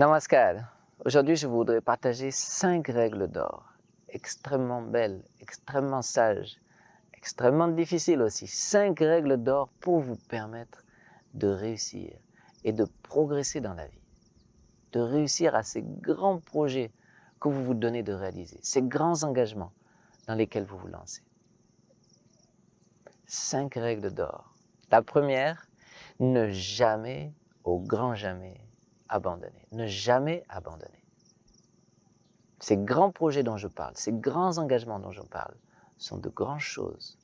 Namaskar. Aujourd'hui, je voudrais partager 5 règles d'or, extrêmement belles, extrêmement sages, extrêmement difficiles aussi. 5 règles d'or pour vous permettre de réussir et de progresser dans la vie, de réussir à ces grands projets que vous vous donnez de réaliser, ces grands engagements dans lesquels vous vous lancez. 5 règles d'or. La première, ne jamais, au grand jamais, abandonner. Ne jamais abandonner. Ces grands projets dont je parle, ces grands engagements dont je parle, sont de grandes choses.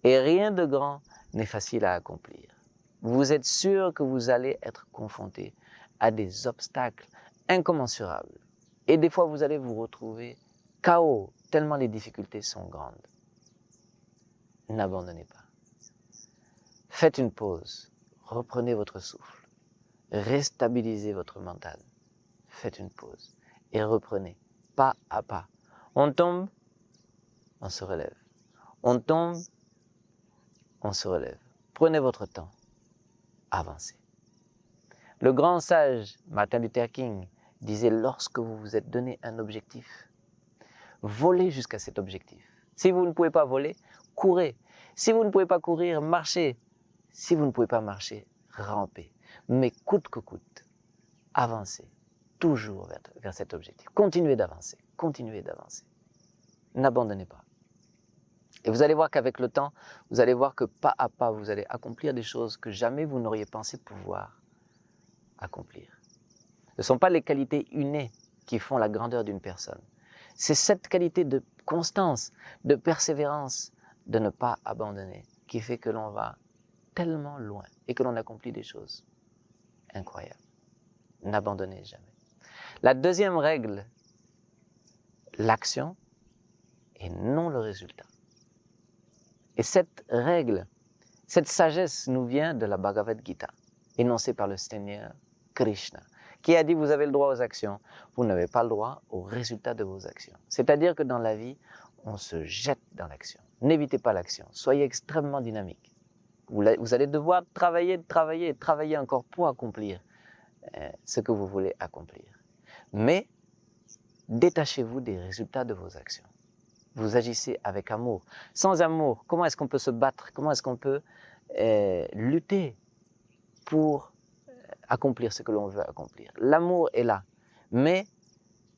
Et rien de grand n'est facile à accomplir. Vous êtes sûr que vous allez être confronté à des obstacles incommensurables. Et des fois, vous allez vous retrouver KO, tellement les difficultés sont grandes. N'abandonnez pas. Faites une pause, reprenez votre souffle, réstabilisez votre mental. Faites une pause et reprenez pas à pas. On tombe, on se relève. On tombe, on se relève. Prenez votre temps, avancez. Le grand sage Martin Luther King disait, lorsque vous vous êtes donné un objectif, volez jusqu'à cet objectif. Si vous ne pouvez pas voler, courez. Si vous ne pouvez pas courir, marchez. Si vous ne pouvez pas marcher, rampez. Mais coûte que coûte, avancez toujours vers cet objectif. Continuez d'avancer, continuez d'avancer. N'abandonnez pas. Et vous allez voir qu'avec le temps, vous allez voir que pas à pas, vous allez accomplir des choses que jamais vous n'auriez pensé pouvoir accomplir. Ce ne sont pas les qualités innées qui font la grandeur d'une personne. C'est cette qualité de constance, de persévérance, de ne pas abandonner, qui fait que l'on va tellement loin et que l'on accomplit des choses incroyables. N'abandonnez jamais. La deuxième règle, l'action et non le résultat. Et cette règle, cette sagesse nous vient de la Bhagavad Gita, énoncée par le Seigneur Krishna, qui a dit, vous avez le droit aux actions, vous n'avez pas le droit aux résultats de vos actions. C'est-à-dire que dans la vie, on se jette dans l'action. N'évitez pas l'action, soyez extrêmement dynamique. Vous allez devoir travailler encore pour accomplir ce que vous voulez accomplir. Mais détachez-vous des résultats de vos actions. Vous agissez avec amour. Sans amour, comment est-ce qu'on peut se battre? Comment est-ce qu'on peut lutter pour accomplir ce que l'on veut accomplir? L'amour est là, mais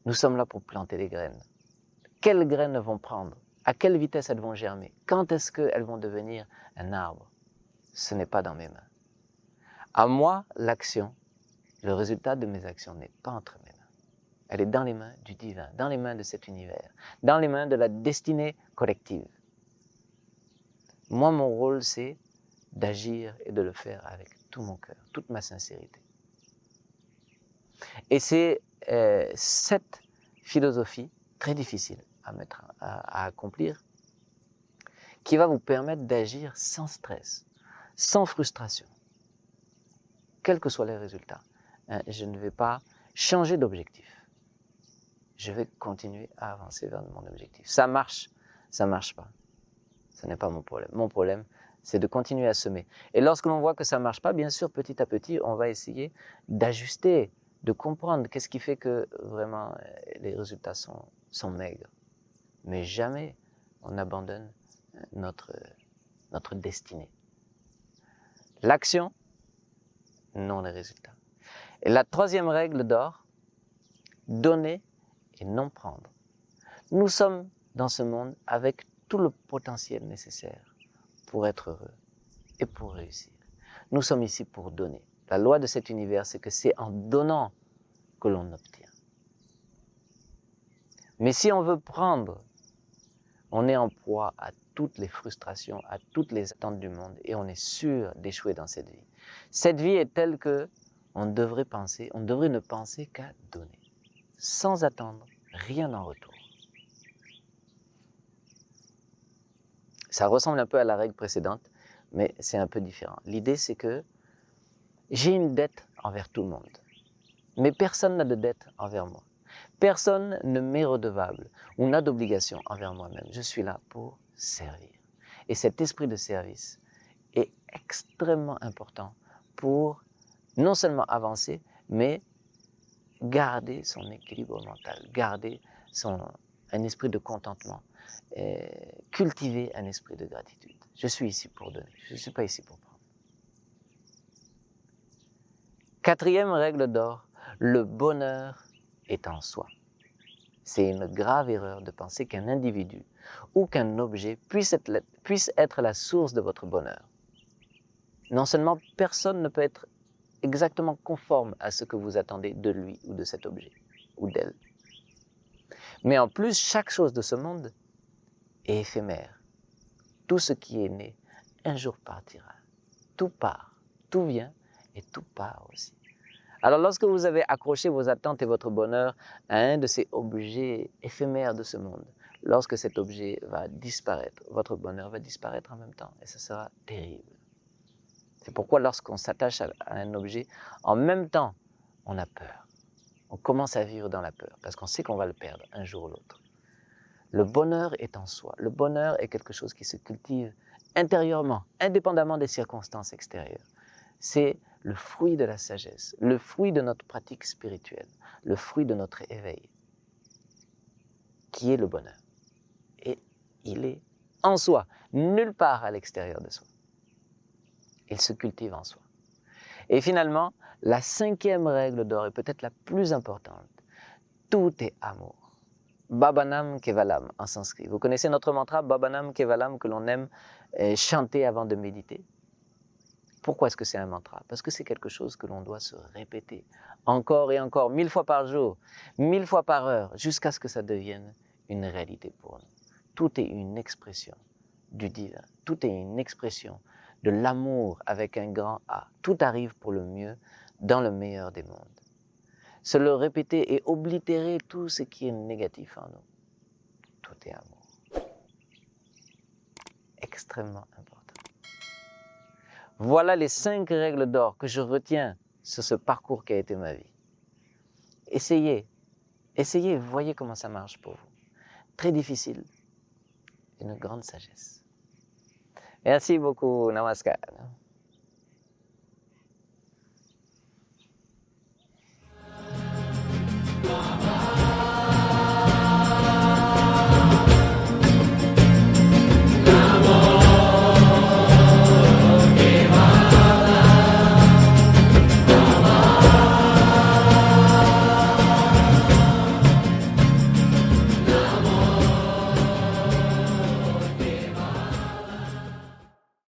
nous sommes là pour planter des graines. Quelles graines vont prendre? À quelle vitesse elles vont germer? Quand est-ce qu'elles vont devenir un arbre? Ce n'est pas dans mes mains. À moi, l'action, le résultat de mes actions n'est pas entre mes mains. Elle est dans les mains du divin, dans les mains de cet univers, dans les mains de la destinée collective. Moi, mon rôle, c'est d'agir et de le faire avec tout mon cœur, toute ma sincérité. Et c'est cette philosophie très difficile à accomplir qui va vous permettre d'agir sans stress, sans frustration, quels que soient les résultats. Je ne vais pas changer d'objectif. Je vais continuer à avancer vers mon objectif. Ça marche pas. Ce n'est pas mon problème. Mon problème, c'est de continuer à semer. Et lorsque l'on voit que ça ne marche pas, bien sûr, petit à petit, on va essayer d'ajuster, de comprendre qu'est-ce qui fait que vraiment les résultats sont maigres. Mais jamais on abandonne notre destinée. L'action, non les résultats. Et la troisième règle d'or, donner et non prendre. Nous sommes dans ce monde avec tout le potentiel nécessaire pour être heureux et pour réussir. Nous sommes ici pour donner. La loi de cet univers, c'est que c'est en donnant que l'on obtient. Mais si on veut prendre, on est en proie à toutes les frustrations, à toutes les attentes du monde et on est sûr d'échouer dans cette vie. Cette vie est telle que on devrait ne penser qu'à donner, sans attendre rien en retour. Ça ressemble un peu à la règle précédente, mais c'est un peu différent. L'idée, c'est que j'ai une dette envers tout le monde, mais personne n'a de dette envers moi. Personne ne m'est redevable ou n'a d'obligation envers moi-même. Je suis là pour servir. Et cet esprit de service est extrêmement important pour non seulement avancer, mais garder son équilibre mental, garder un esprit de contentement, cultiver un esprit de gratitude. Je suis ici pour donner, je ne suis pas ici pour prendre. Quatrième règle d'or, le bonheur est en soi. C'est une grave erreur de penser qu'un individu ou qu'un objet puisse être la source de votre bonheur. Non seulement personne ne peut être exactement conforme à ce que vous attendez de lui ou de cet objet ou d'elle, mais en plus, chaque chose de ce monde est éphémère. Tout ce qui est né, un jour partira. Tout part, tout vient et tout part aussi. Alors lorsque vous avez accroché vos attentes et votre bonheur à un de ces objets éphémères de ce monde, lorsque cet objet va disparaître, votre bonheur va disparaître en même temps et ce sera terrible. C'est pourquoi lorsqu'on s'attache à un objet, en même temps, on a peur. On commence à vivre dans la peur parce qu'on sait qu'on va le perdre un jour ou l'autre. Le bonheur est en soi. Le bonheur est quelque chose qui se cultive intérieurement, indépendamment des circonstances extérieures. C'est le fruit de la sagesse, le fruit de notre pratique spirituelle, le fruit de notre éveil, qui est le bonheur. Et il est en soi, nulle part à l'extérieur de soi. Il se cultive en soi. Et finalement, la cinquième règle d'or est peut-être la plus importante. Tout est amour. Bhavanam Kevalam en sanskrit. Vous connaissez notre mantra Bhavanam Kevalam que l'on aime chanter avant de méditer? Pourquoi est-ce que c'est un mantra? Parce que c'est quelque chose que l'on doit se répéter encore et encore, 1000 fois par jour, 1000 fois par heure, jusqu'à ce que ça devienne une réalité pour nous. Tout est une expression du divin. Tout est une expression de l'amour avec un grand A. Tout arrive pour le mieux dans le meilleur des mondes. Se le répéter et oblitérer tout ce qui est négatif en nous. Tout est amour. Extrêmement important. Voilà les 5 règles d'or que je retiens sur ce parcours qui a été ma vie. Essayez, voyez comment ça marche pour vous. Très difficile, une grande sagesse. Merci beaucoup, Namaskar.